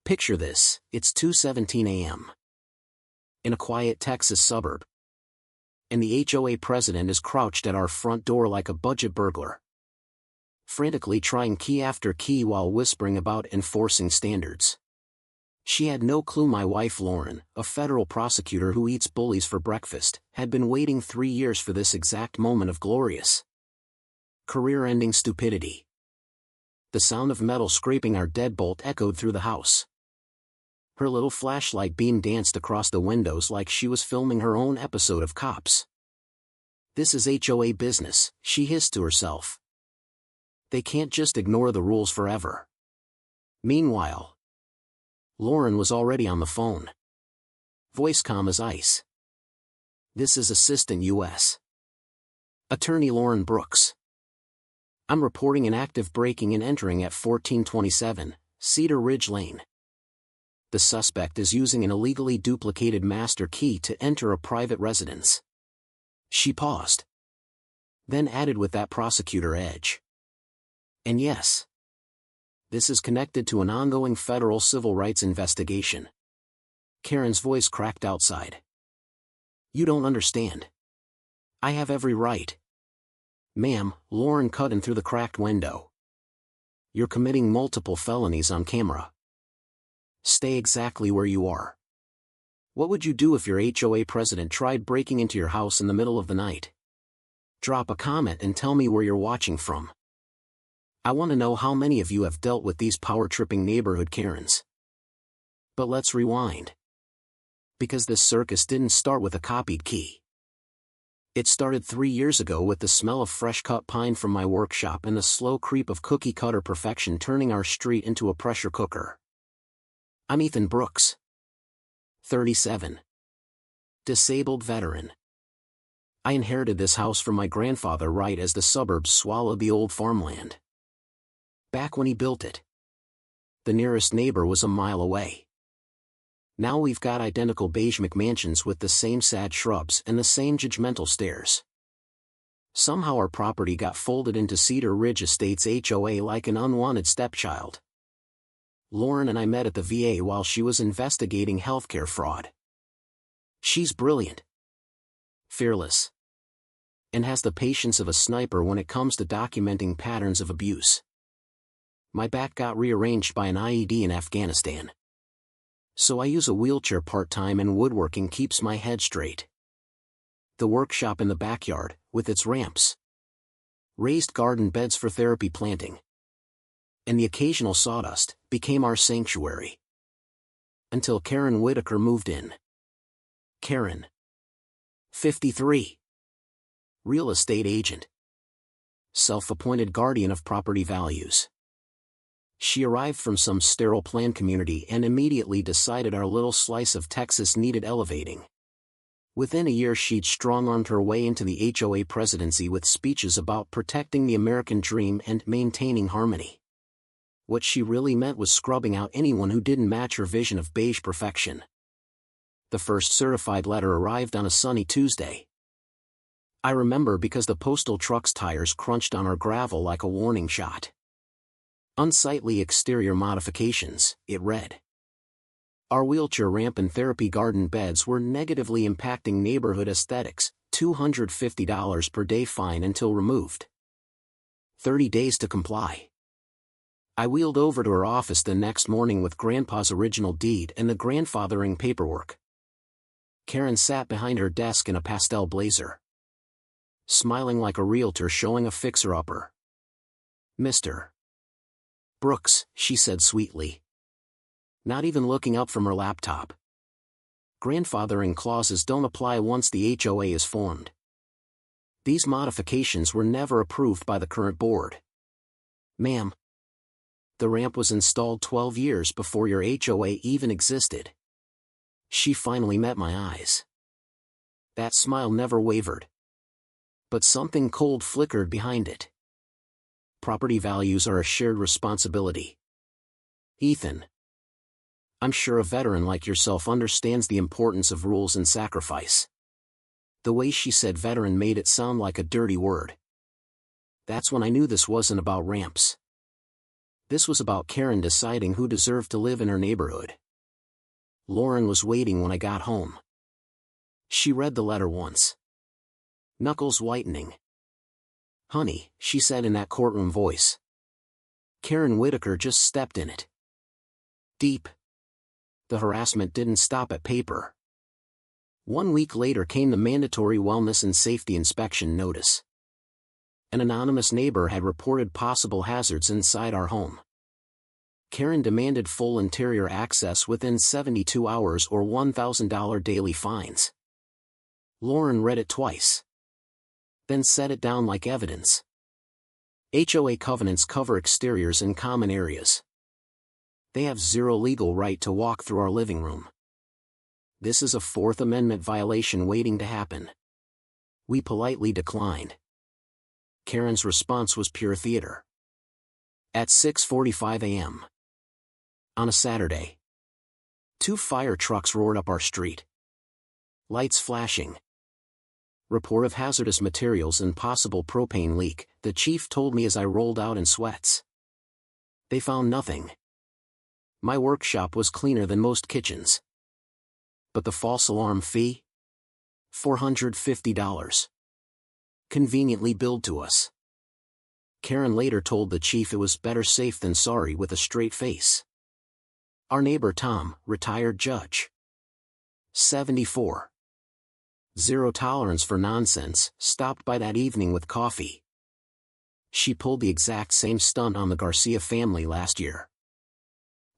Picture this, it's 2:17 a.m. in a quiet Texas suburb. And the HOA president is crouched at our front door like a budget burglar, frantically trying key after key while whispering about enforcing standards. She had no clue my wife Lauren, a federal prosecutor who eats bullies for breakfast, had been waiting 3 years for this exact moment of glorious, career-ending stupidity. The sound of metal scraping our deadbolt echoed through the house. Her little flashlight beam danced across the windows like she was filming her own episode of Cops. "This is HOA business," she hissed to herself. "They can't just ignore the rules forever." Meanwhile, Lauren was already on the phone. Voice calm as ice. "This is Assistant U.S. Attorney Lauren Brooks. I'm reporting an active breaking and entering at 1427 Cedar Ridge Lane. The suspect is using an illegally duplicated master key to enter a private residence." She paused, then added with that prosecutor edge, "And yes, this is connected to an ongoing federal civil rights investigation." Karen's voice cracked outside. "You don't understand. I have every right." "Ma'am," Lauren cut in through the cracked window, "you're committing multiple felonies on camera. Stay exactly where you are. What would you do if your HOA president tried breaking into your house in the middle of the night? Drop a comment and tell me where you're watching from. I want to know how many of you have dealt with these power-tripping neighborhood Karens." But let's rewind. Because this circus didn't start with a copied key. It started 3 years ago with the smell of fresh-cut pine from my workshop and the slow creep of cookie-cutter perfection turning our street into a pressure cooker. I'm Ethan Brooks, 37. Disabled veteran. I inherited this house from my grandfather right as the suburbs swallowed the old farmland. Back when he built it, the nearest neighbor was a mile away. Now we've got identical beige McMansions with the same sad shrubs and the same judgmental stares. Somehow our property got folded into Cedar Ridge Estates HOA like an unwanted stepchild. Lauren and I met at the VA while she was investigating healthcare fraud. She's brilliant, fearless, and has the patience of a sniper when it comes to documenting patterns of abuse. My back got rearranged by an IED in Afghanistan, so I use a wheelchair part-time and woodworking keeps my head straight. The workshop in the backyard, with its ramps, raised garden beds for therapy planting, and the occasional sawdust, became our sanctuary. Until Karen Whitaker moved in. Karen, 53. Real estate agent. Self-appointed guardian of property values. She arrived from some sterile planned community and immediately decided our little slice of Texas needed elevating. Within a year she'd strong-armed her way into the HOA presidency with speeches about protecting the American dream and maintaining harmony. What she really meant was scrubbing out anyone who didn't match her vision of beige perfection. The first certified letter arrived on a sunny Tuesday. I remember because the postal truck's tires crunched on our gravel like a warning shot. Unsightly exterior modifications, it read. Our wheelchair ramp and therapy garden beds were negatively impacting neighborhood aesthetics, $250 per day fine until removed. 30 days to comply. I wheeled over to her office the next morning with Grandpa's original deed and the grandfathering paperwork. Karen sat behind her desk in a pastel blazer, smiling like a realtor showing a fixer-upper. "Mr. Brooks," she said sweetly, not even looking up from her laptop. "Grandfathering clauses don't apply once the HOA is formed. These modifications were never approved by the current board. Ma'am, the ramp was installed 12 years before your HOA even existed." She finally met my eyes. That smile never wavered, but something cold flickered behind it. Property values are a shared responsibility. Ethan, I'm sure a veteran like yourself understands the importance of rules and sacrifice. The way she said veteran made it sound like a dirty word. That's when I knew this wasn't about ramps. This was about Karen deciding who deserved to live in her neighborhood. Lauren was waiting when I got home. She read the letter once. Knuckles whitening. "Honey," she said in that courtroom voice. "Karen Whitaker just stepped in it." Deep. The harassment didn't stop at paper. 1 week later came the mandatory wellness and safety inspection notice. An anonymous neighbor had reported possible hazards inside our home. Karen demanded full interior access within 72 hours or $1,000 daily fines. Lauren read it twice. Then set it down like evidence. HOA covenants cover exteriors and common areas. They have zero legal right to walk through our living room. This is a Fourth Amendment violation waiting to happen. We politely declined. Karen's response was pure theater. At 6:45 a.m. on a Saturday, 2 fire trucks roared up our street. Lights flashing. Report of hazardous materials and possible propane leak, the chief told me as I rolled out in sweats. They found nothing. My workshop was cleaner than most kitchens. But the false alarm fee? $450. Conveniently billed to us. Karen later told the chief it was better safe than sorry with a straight face. Our neighbor Tom, retired judge. 74. Zero tolerance for nonsense, stopped by that evening with coffee. She pulled the exact same stunt on the Garcia family last year.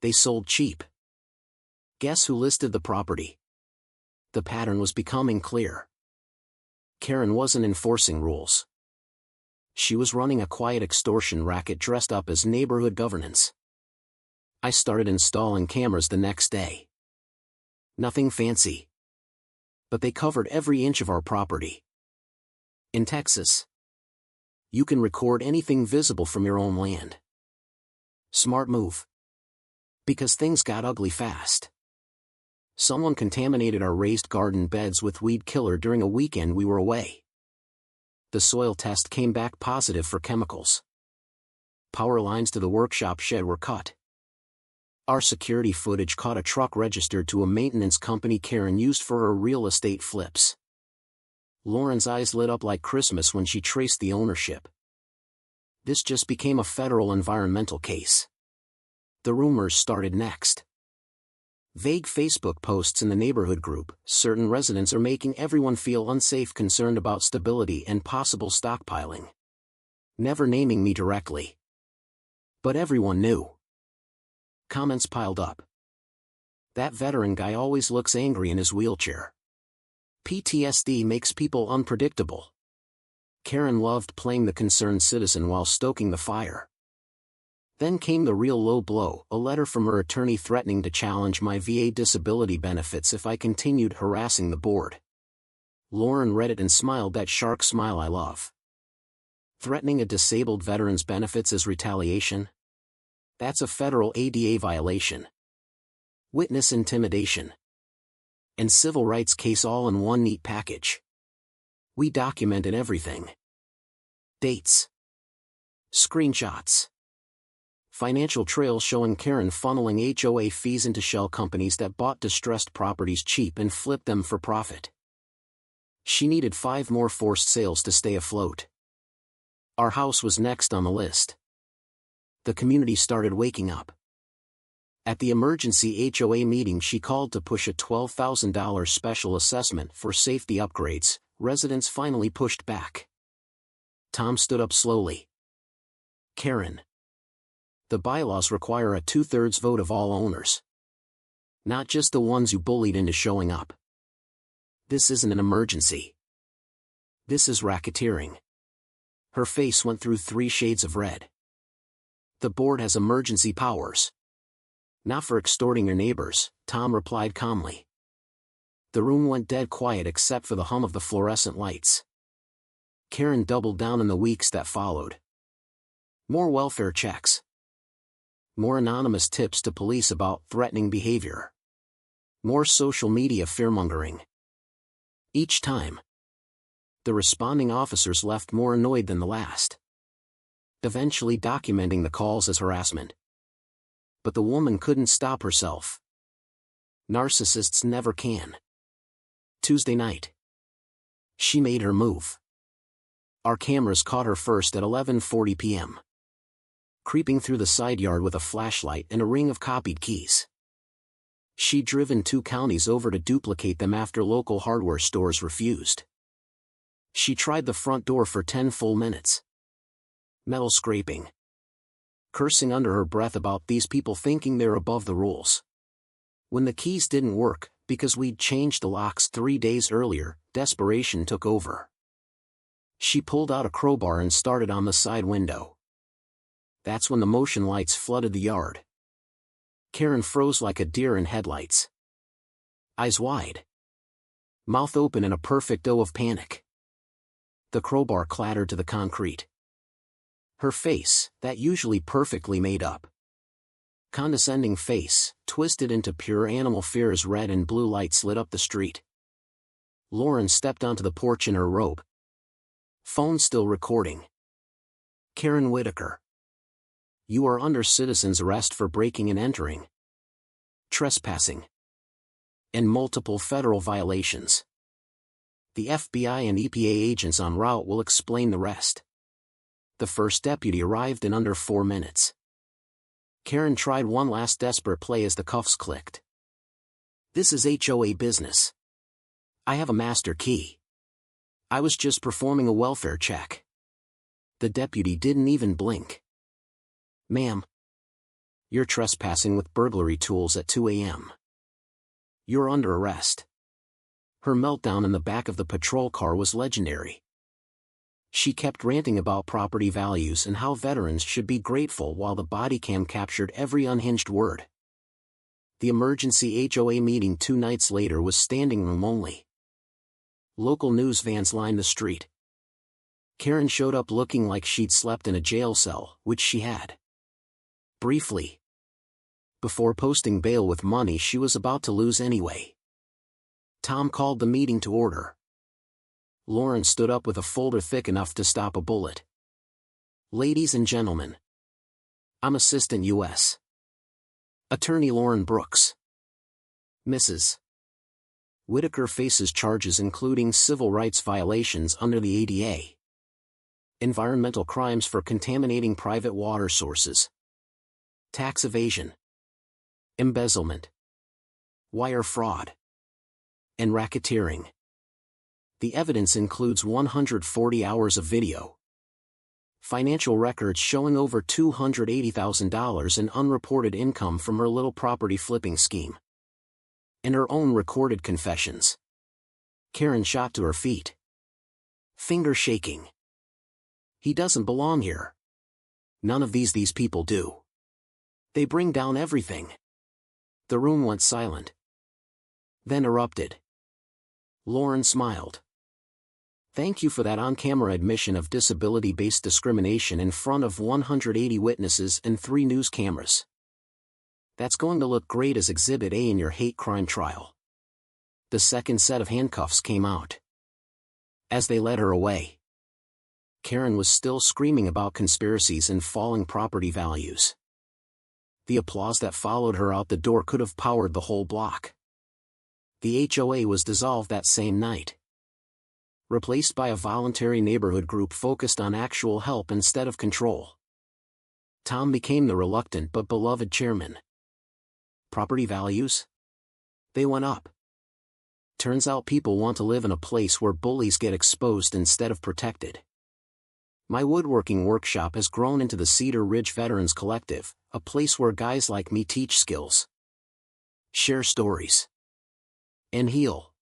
They sold cheap. Guess who listed the property? The pattern was becoming clear. Karen wasn't enforcing rules. She was running a quiet extortion racket dressed up as neighborhood governance. I started installing cameras the next day. Nothing fancy. But they covered every inch of our property. In Texas, you can record anything visible from your own land. Smart move. Because things got ugly fast. Someone contaminated our raised garden beds with weed killer during a weekend we were away. The soil test came back positive for chemicals. Power lines to the workshop shed were cut. Our security footage caught a truck registered to a maintenance company Karen used for her real estate flips. Lauren's eyes lit up like Christmas when she traced the ownership. This just became a federal environmental case. The rumors started next. Vague Facebook posts in the neighborhood group, certain residents are making everyone feel unsafe, concerned about stability and possible stockpiling. Never naming me directly. But everyone knew. Comments piled up. That veteran guy always looks angry in his wheelchair. PTSD makes people unpredictable. Karen loved playing the concerned citizen while stoking the fire. Then came the real low blow, a letter from her attorney threatening to challenge my VA disability benefits if I continued harassing the board. Lauren read it and smiled that shark smile I love. Threatening a disabled veteran's benefits as retaliation? That's a federal ADA violation. Witness intimidation. And civil rights case all in one neat package. We documented everything. Dates. Screenshots. Financial trails showing Karen funneling HOA fees into shell companies that bought distressed properties cheap and flipped them for profit. She needed 5 more forced sales to stay afloat. Our house was next on the list. The community started waking up. At the emergency HOA meeting she called to push a $12,000 special assessment for safety upgrades. Residents finally pushed back. Tom stood up slowly. Karen. The bylaws require a 2/3 vote of all owners. Not just the ones you bullied into showing up. This isn't an emergency. This is racketeering. Her face went through 3 shades of red. The board has emergency powers. Not for extorting your neighbors, Tom replied calmly. The room went dead quiet except for the hum of the fluorescent lights. Karen doubled down in the weeks that followed. More welfare checks. More anonymous tips to police about threatening behavior. More social media fearmongering. Each time, the responding officers left more annoyed than the last. Eventually documenting the calls as harassment, But the woman couldn't stop herself. Narcissists never can. Tuesday night. She made her move. Our cameras caught her first at 11:40 p.m. creeping through the side yard with a flashlight and a ring of copied keys. She'd driven 2 counties over to duplicate them after local hardware stores refused. She tried the front door for 10 full minutes. Metal scraping. Cursing under her breath about these people thinking they're above the rules. When the keys didn't work, because we'd changed the locks 3 days earlier, desperation took over. She pulled out a crowbar and started on the side window. That's when the motion lights flooded the yard. Karen froze like a deer in headlights. Eyes wide. Mouth open in a perfect O of panic. The crowbar clattered to the concrete. Her face, that usually perfectly made up, condescending face, twisted into pure animal fear as red and blue lights lit up the street. Lauren stepped onto the porch in her robe. Phone still recording. Karen Whitaker. You are under citizen's arrest for breaking and entering, trespassing, and multiple federal violations. The FBI and EPA agents en route will explain the rest. The first deputy arrived in under 4 minutes. Karen tried one last desperate play as the cuffs clicked. This is HOA business. I have a master key. I was just performing a welfare check. The deputy didn't even blink. Ma'am. You're trespassing with burglary tools at 2 a.m. You're under arrest. Her meltdown in the back of the patrol car was legendary. She kept ranting about property values and how veterans should be grateful while the body cam captured every unhinged word. The emergency HOA meeting 2 nights later was standing room only. Local news vans lined the street. Karen showed up looking like she'd slept in a jail cell, which she had. Briefly. Before posting bail with money she was about to lose anyway. Tom called the meeting to order. Lauren stood up with a folder thick enough to stop a bullet. Ladies and gentlemen. I'm Assistant U.S. Attorney Lauren Brooks. Mrs. Whitaker faces charges including civil rights violations under the ADA. Environmental crimes for contaminating private water sources. Tax evasion. Embezzlement. Wire fraud. And racketeering. The evidence includes 140 hours of video. Financial records showing over $280,000 in unreported income from her little property flipping scheme. And her own recorded confessions. Karen shot to her feet. Finger shaking. He doesn't belong here. None of these people do. They bring down everything. The room went silent. Then erupted. Lauren smiled. Thank you for that on-camera admission of disability-based discrimination in front of 180 witnesses and 3 news cameras. That's going to look great as Exhibit A in your hate crime trial. The second set of handcuffs came out. As they led her away, Karen was still screaming about conspiracies and falling property values. The applause that followed her out the door could have powered the whole block. The HOA was dissolved that same night. Replaced by a voluntary neighborhood group focused on actual help instead of control. Tom became the reluctant but beloved chairman. Property values? They went up. Turns out people want to live in a place where bullies get exposed instead of protected. My woodworking workshop has grown into the Cedar Ridge Veterans Collective, a place where guys like me teach skills, share stories, and heal.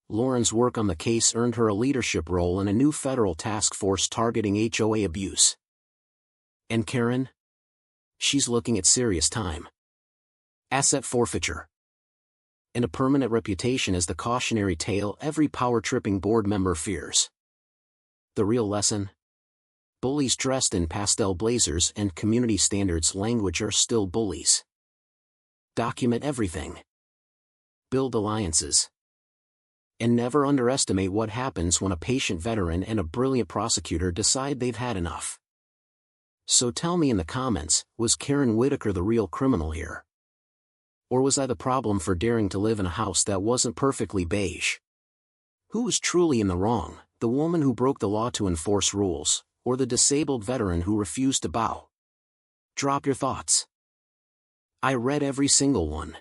Lauren's work on the case earned her a leadership role in a new federal task force targeting HOA abuse. And Karen? She's looking at serious time. Asset forfeiture. And a permanent reputation as the cautionary tale every power-tripping board member fears. The real lesson? Bullies dressed in pastel blazers and community standards language are still bullies. Document everything. Build alliances. And never underestimate what happens when a patient veteran and a brilliant prosecutor decide they've had enough. So tell me in the comments, was Karen Whitaker the real criminal here? Or was I the problem for daring to live in a house that wasn't perfectly beige? Who was truly in the wrong, the woman who broke the law to enforce rules, or the disabled veteran who refused to bow? Drop your thoughts. I read every single one.